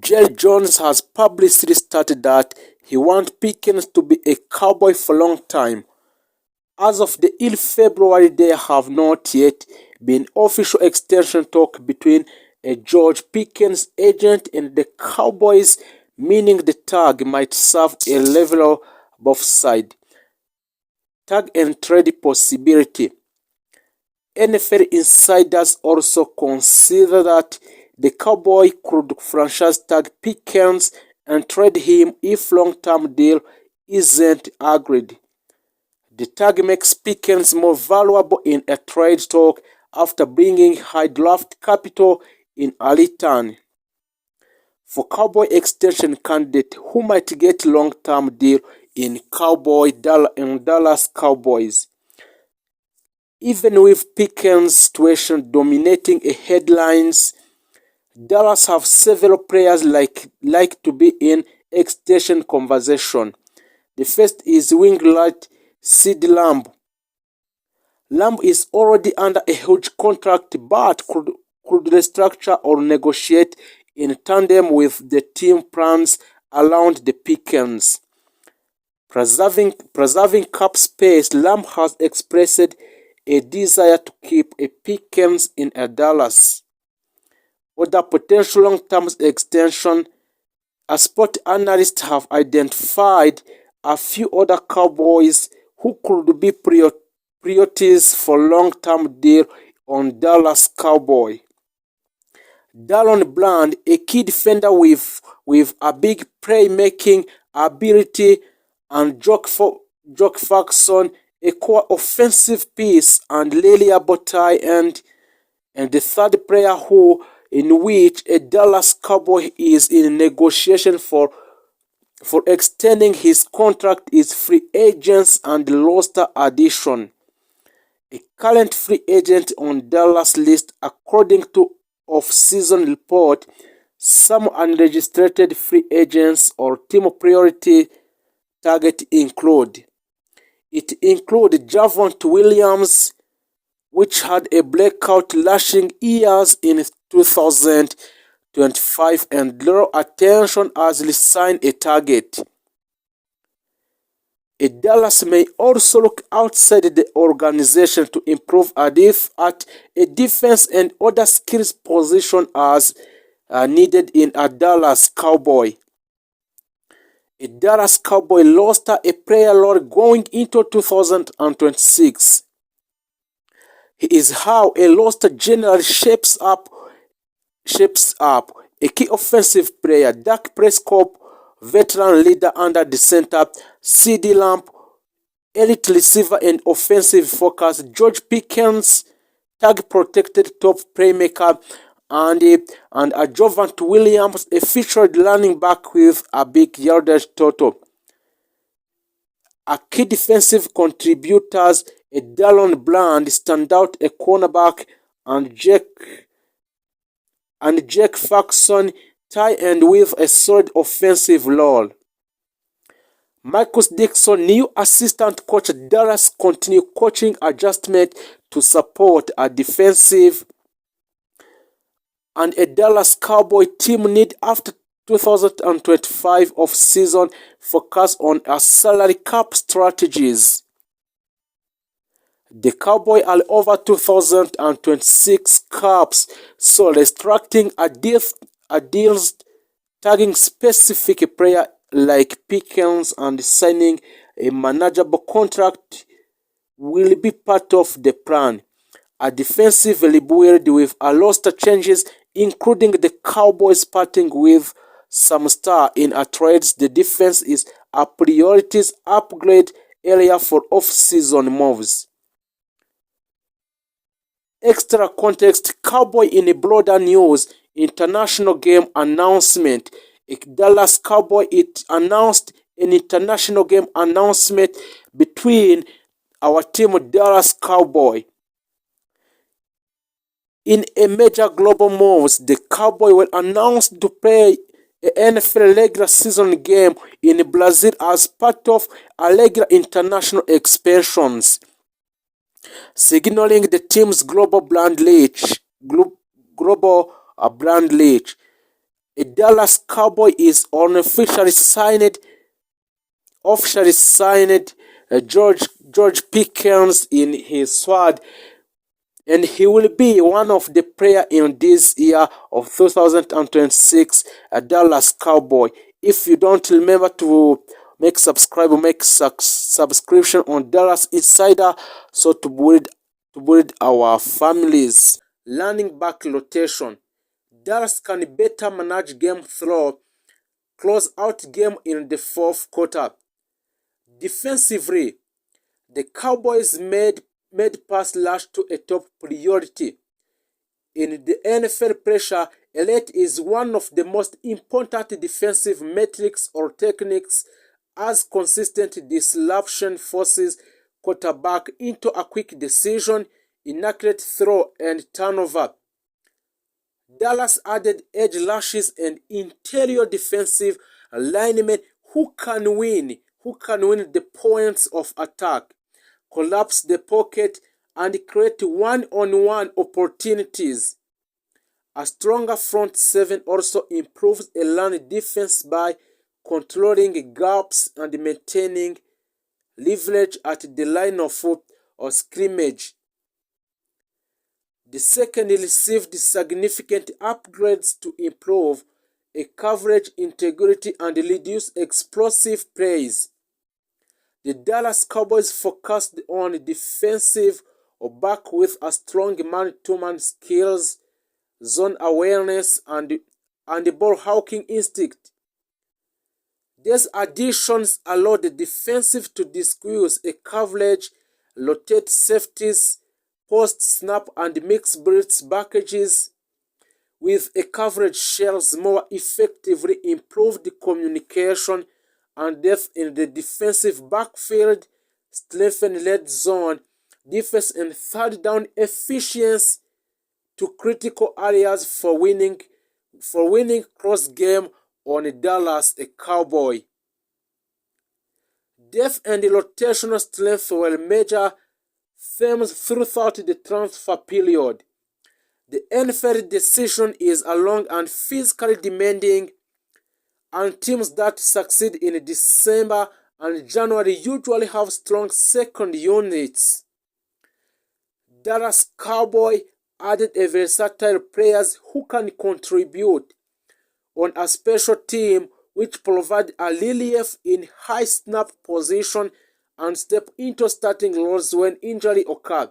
Jerry Jones has publicly stated that he wants Pickens to be a Cowboy for a long time. As of the early February, there have not yet been official extension talk between a George Pickens agent and the Cowboys, meaning the tag might serve a level both sides. Tag and trade possibility. NFL insiders also consider that the Cowboys could franchise tag Pickens and trade him if long-term deal isn't agreed. The tag makes Pickens more valuable in a trade talk after bringing high draft capital in a return. For Cowboy extension candidate who might get long-term deal in Dallas Cowboys. Even with Pickens' situation dominating headlines, Dallas have several players like to be in extension conversation. The first is wing right CeeDee Lamb. Lamb is already under a huge contract but could restructure or negotiate in tandem with the team plans around the Pickens. Preserving cap space, Lamb has expressed a desire to keep a Pickens in Dallas. Other potential long-term extension, as sport analysts have identified a few other Cowboys who could be priorities for long-term deal on Dallas Cowboy. Dallon Bland, a key defender with a big playmaking ability, and Jock Faxon, a core offensive piece and reliable tight end, and the third player in which a Dallas Cowboy is in negotiation for extending his contract is free agents and roster addition. A current free agent on Dallas list according to off-season report, some unregistered free agents or team priority target include. It includes Javonte Williams, which had a breakout rushing years in 2025 and draw attention as he signed a target. Dallas may also look outside the organization to improve at a defense and other skills position as needed in a Dallas Cowboy. A Dallas Cowboy lost a player load going into 2026. He is how a roster generally shapes up. A key offensive player, Dak Prescott, veteran leader under the center, CeeDee Lamb, elite receiver and offensive focus, George Pickens, tag protected top playmaker, and a Javonte Williams, a featured running back with a big yardage total. A key defensive contributors, a Dallon Bland, standout a cornerback, and Jake Faxon, tight end with a solid offensive role. Marcus Dixon, new assistant coach at Dallas, continue coaching adjustment to support a defensive and a Dallas Cowboy team need after 2025 off-season focus on a salary cap strategies. The Cowboys are over 2026 caps, so restricting a deals tagging specific player like Pickens and signing a manageable contract will be part of the plan. A defensive rebuild with a roster changes, including the Cowboys parting with some star in a trades. The defense is a priorities upgrade area for off-season moves. Extra context, Cowboy in a broader news, international game announcement. Dallas Cowboy, it announced an international game announcement between our team Dallas Cowboy. In a major global moves, the Cowboy will announce to play an NFL regular season game in Brazil as part of a regular international expansions, signaling the team's global brand reach. A Dallas Cowboy is officially signed George Pickens in his squad, and he will be one of the players in this year of 2026 Dallas Cowboy. If you don't remember to make subscription on Dallas Insider, so to build our families. Running back rotation. Dallas can better manage game through close out game in the fourth quarter. Defensively, the Cowboys made pass rush to a top priority. In the NFL, pressure elite is one of the most important defensive metrics or techniques, as consistent disruption forces quarterback into a quick decision, inaccurate throw, and turnover. Dallas added edge rushes and interior defensive linemen who can win the points of attack, collapse the pocket, and create one-on-one opportunities. A stronger front seven also improves a run defense by controlling gaps and maintaining leverage at the line of scrimmage. The second received significant upgrades to improve a coverage integrity and reduce explosive plays. The Dallas Cowboys focused on defensive back with a strong man-to-man skills, zone awareness, and ball hawking instinct. These additions allowed the defensive to disguise a coverage, rotate safeties, post-snap and mix blitz packages with a coverage shells more effectively improved communication and depth in the defensive backfield, strengthened red zone defense and third down efficiency to critical areas for winning cross game on Dallas a Cowboy. Depth and rotational strength were major themes throughout the transfer period. The NFL decision is a long and physically demanding, and teams that succeed in December and January usually have strong second units. Dallas Cowboy added a versatile players who can contribute on a special team, which provide a relief in high snap position and step into starting roles when injury occurs.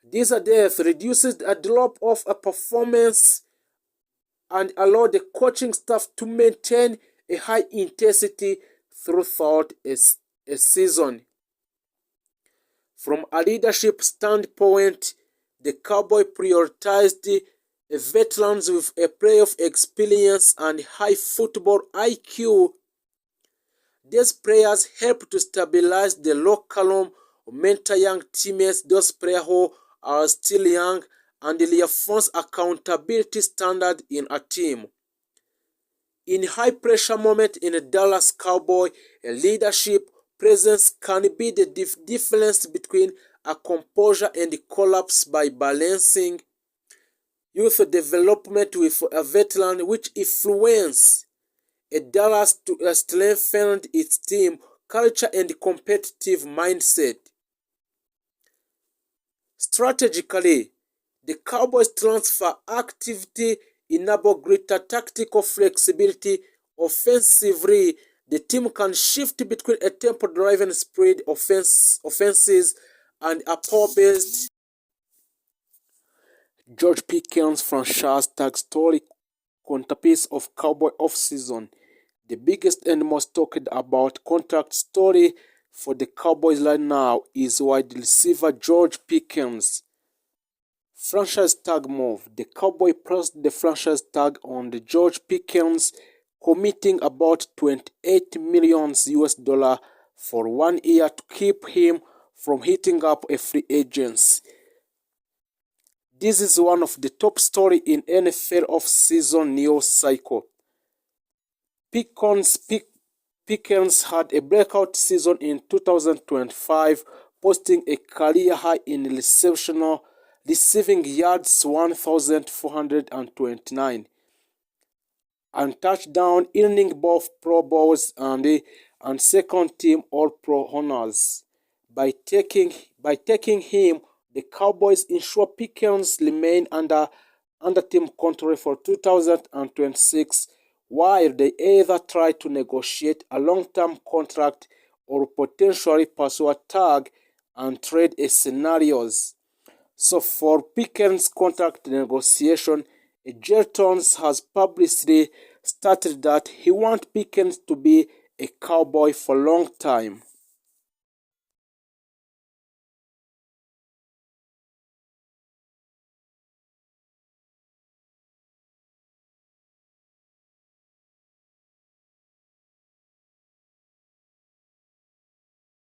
This depth reduces a drop of a performance and allow the coaching staff to maintain a high intensity throughout a season. From a leadership standpoint, the Cowboy prioritized veterans with a playoff experience and high football IQ. These players help to stabilize the locker room, mentor young teammates, those players who are still young, and reinforce accountability standard in a team. In high pressure moment in a Dallas Cowboy, a leadership presence can be the difference between a composure and a collapse by balancing youth development with a veteran, which influence a Dallas to strengthen its team culture and competitive mindset. Strategically, the Cowboys transfer activity enable greater tactical flexibility. Offensively, the team can shift between a tempo-driven spread offenses and a power-based George Pickens franchise tag story centerpiece of Cowboy offseason. The biggest and most talked about contract story for the Cowboys right now is wide receiver George Pickens. Franchise tag move. The Cowboy pressed the franchise tag on the George Pickens, committing about $28 million for 1 year to keep him from hitting up a free agency. This is one of the top stories in NFL off-season news cycle. Pickens had a breakout season in 2025, posting a career high in receiving yards 1,429. and touchdown, earning both Pro Bowls and second team All Pro honors. By taking him, the Cowboys ensure Pickens remain under team control for 2026, while they either try to negotiate a long-term contract or potentially pursue a tag and trade scenarios. So for Pickens' contract negotiation, Jertons has publicly stated that he wants Pickens to be a Cowboy for a long time.